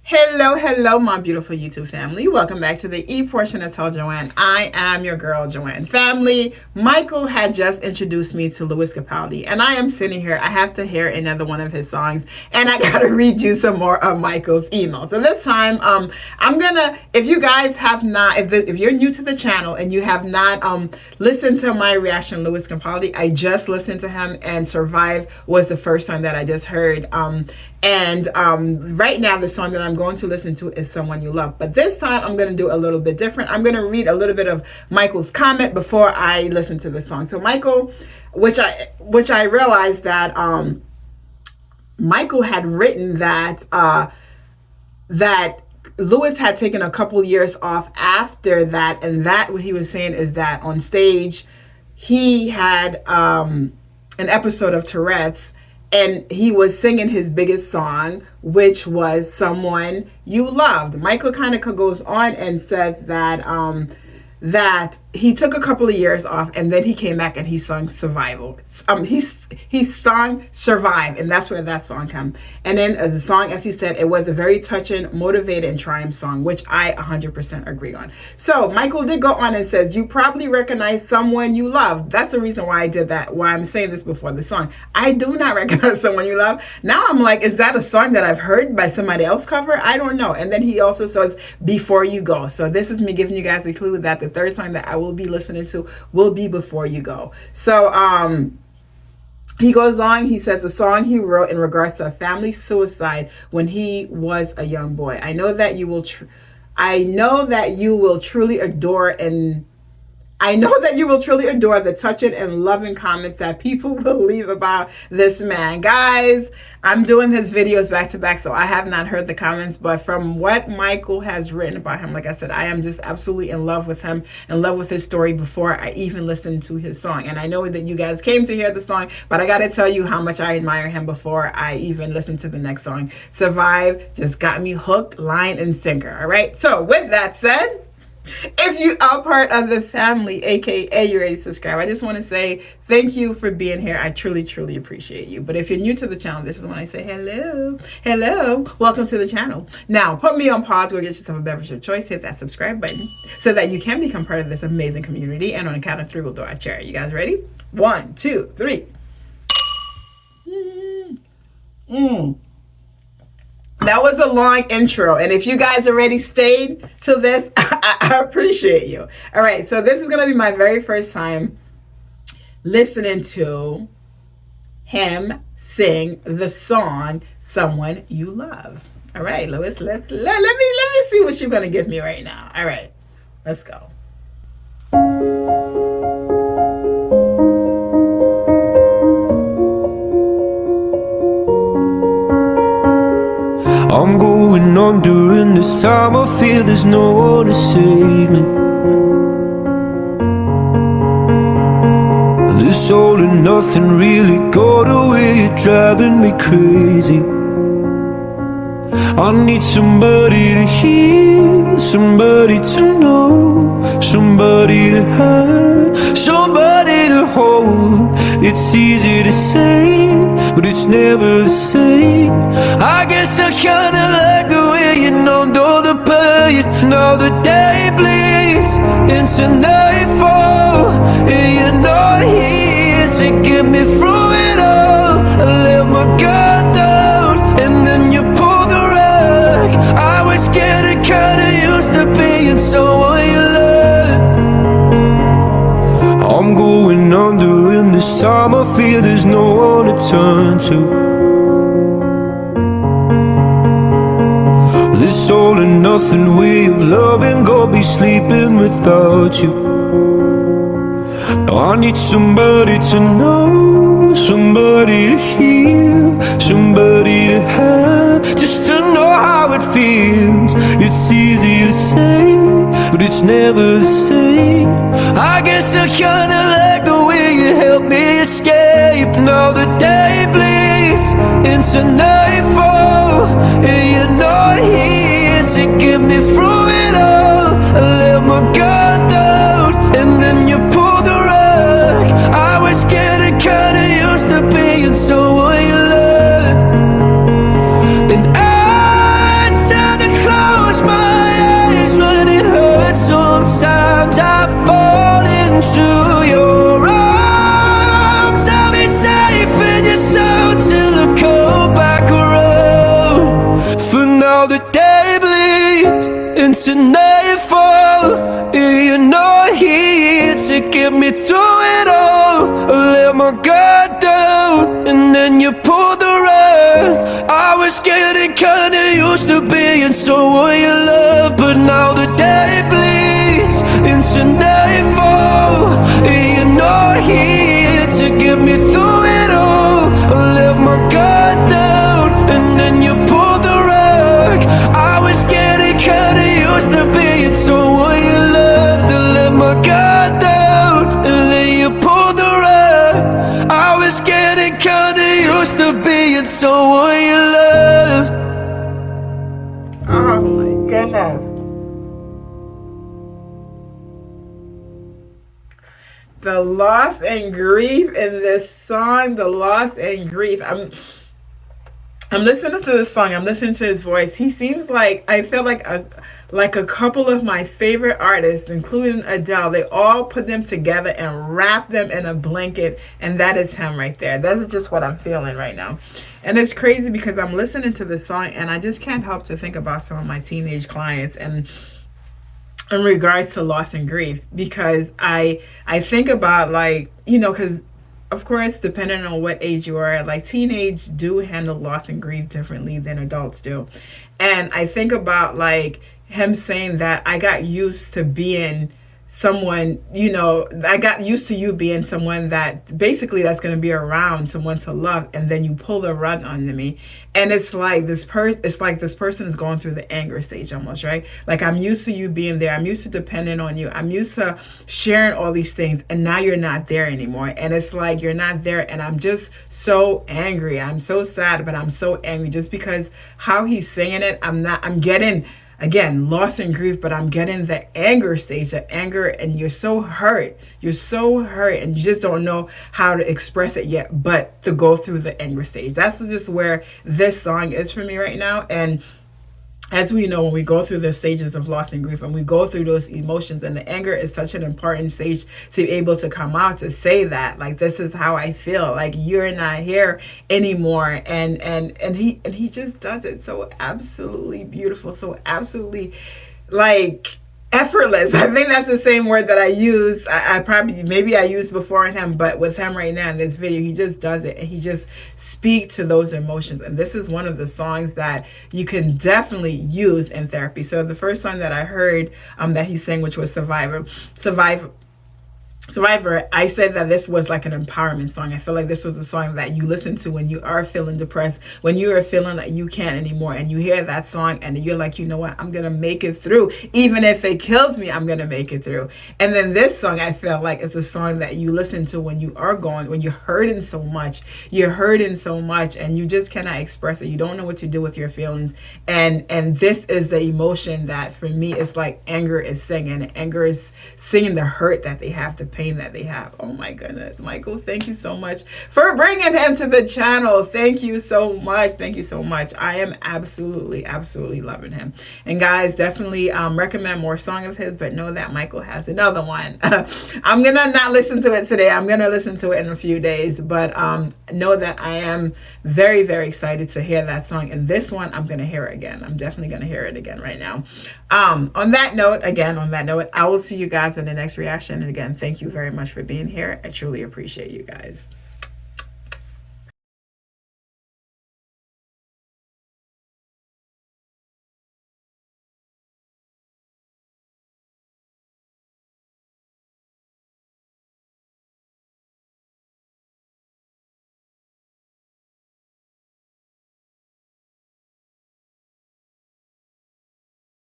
Hello, my beautiful YouTube family. Welcome back to the E portion of Tell Joanne. I am your girl, Joanne. Family, Michael had just introduced me to Lewis Capaldi, and I am sitting here. I have to hear another one of his songs, and I gotta read you some more of Michael's email. So this time, I'm gonna, if you guys have not, if you're new to the channel and you have not listened to my reaction to Lewis Capaldi, I just listened to him, and Survive was the first song that I just heard. And right now, the song that I'm going to listen to is Someone You Love. But this time, I'm going to do a little bit different. I'm going to read a little bit of Michael's comment before I listen to the song. So Michael, which I realized that Michael had written that that Lewis had taken a couple years off after that. And that what he was saying is that on stage, he had an episode of Tourette's, and he was singing his biggest song, which was Someone You Loved. Michael kind of goes on and says that that he took a couple of years off, and then he came back and he sung Survival. He sung Survive, and that's where that song came. And then as a song, as he said, it was a very touching, motivated, and triumph song, which I 100% agree on. So Michael did go on and says, you probably recognize Someone You Love. That's the reason why I did that, why I'm saying this before the song. I do not recognize Someone You Love. Now I'm like, is that a song that I've heard by somebody else cover? I don't know. And then he also says, Before You Go. So this is me giving you guys a clue that the third song that I will be listening to will be Before You Go. So he goes on, he says the song he wrote in regards to a family suicide when he was a young boy. I know that you will truly adore the touching and loving comments that people will leave about this man. Guys, I'm doing his videos back to back, so I have not heard the comments, but from what Michael has written about him, like I said, I am just absolutely in love with him, in love with his story before I even listened to his song. And I know that you guys came to hear the song, but I got to tell you how much I admire him before I even listened to the next song. Survive just got me hooked, line, and sinker. All right. So with that said, if you are part of the family, aka you're ready to subscribe, I just want to say thank you for being here. I truly appreciate you. But if you're new to the channel, this is when I say hello, welcome to the channel. Now put me on pause, go get yourself a beverage of choice, hit that subscribe button so that you can become part of this amazing community. And on a count of three, we'll do our chair. You guys ready? 1, 2, 3. That was a long intro, and if you guys already stayed to this, I appreciate you. All right, so this is going to be my very first time listening to him sing the song Someone You Love. All right, Lewis, let me see what you're going to give me right now. All right, let's go. I'm going on during this time. I feel there's no one to save me. This all and nothing really got away, you're driving me crazy. I need somebody to hear, somebody to know, somebody to have, somebody to hold. It's easy to say, but it's never the same. I guess I kinda like the way you numbed all the pain. Now the day bleeds into nightfall, and you're not here to get me through it all. I let my guard down, and then you pulled the rug. I was getting kinda used to being someone you loved. I'm going under, and this time I feel there's no one to turn to. This all and nothing way of loving, go be sleeping without you. Now I need somebody to know, somebody to hear, somebody to have, just to know how it feels. It's easy to say, but it's never the same. I guess I kinda like the way you help me escape. Now the day bleeds into nightfall, and you're not here to get me through it all. I let my guard down, and then you pulled the rug. I was getting kinda used to being someone you loved, and I tell now the day bleeds into nightfall. You're not here to get me through it all. I let my guard down and then you pulled the rug. I was getting kinda used to being someone you love, but now the day bleeds into nightfall. You're not here to get me through it all. I let my guard down and then you pulled the rug. I was getting kinda used to being someone you loved. To let my guard down and then you pulled the rug. I was getting kinda used to being someone you loved. Oh my goodness. The loss and grief in this song, the loss and grief. I'm listening to this song. I'm listening to his voice. He seems like, I feel like a couple of my favorite artists, including Adele, they all put them together and wrap them in a blanket, and that is him right there. That's just what I'm feeling right now. And it's crazy because I'm listening to this song and I just can't help to think about some of my teenage clients and in regards to loss and grief, because I think about, like, because of course, depending on what age you are, like teenage do handle loss and grief differently than adults do. And I think about, like, him saying that I got used to being someone, I got used to you being someone that basically that's going to be around, someone to love, and then you pull the rug onto me. And it's like this person is going through the anger stage almost, right? Like, I'm used to you being there, I'm used to depending on you, I'm used to sharing all these things, and now you're not there anymore. And it's like you're not there, and I'm just so angry, I'm so sad, but I'm so angry just because how he's saying it. I'm getting, again, loss and grief, but I'm getting the anger stage, the anger, and you're so hurt, and you just don't know how to express it yet, but to go through the anger stage. That's just where this song is for me right now. And as we know, when we go through the stages of loss and grief and we go through those emotions, and the anger is such an important stage to be able to come out to say that, like, this is how I feel, like, you're not here anymore. And he just does it so absolutely beautiful, so absolutely, like, effortless. I think that's the same word that I use. I probably, maybe I used before in him, but with him right now in this video, he just does it, and he just speak to those emotions. And this is one of the songs that you can definitely use in therapy. So the first song that I heard that he sang, which was Survivor, I said that this was like an empowerment song. I feel like this was a song that you listen to when you are feeling depressed, when you are feeling like you can't anymore, and you hear that song and you're like, you know what, I'm gonna make it through. Even if it kills me, I'm gonna make it through. And then this song, I feel like it's a song that you listen to when you are going, when you're hurting so much, and you just cannot express it. You don't know what to do with your feelings. And this is the emotion that for me is like anger is singing. Anger is singing the hurt that they have, the pain that they have. Oh my goodness, Michael, thank you so much for bringing him to the channel. Thank you so much. Thank you so much. I am absolutely loving him. And guys, definitely recommend more song of his, but know that Michael has another one. I'm gonna not listen to it today. I'm gonna listen to it in a few days, but know that I am very excited to hear that song. And this one, I'm gonna hear it again. I'm definitely gonna hear it again right now. On that note, I will see you guys in the next reaction. And again, thank you very much for being here. I truly appreciate you guys.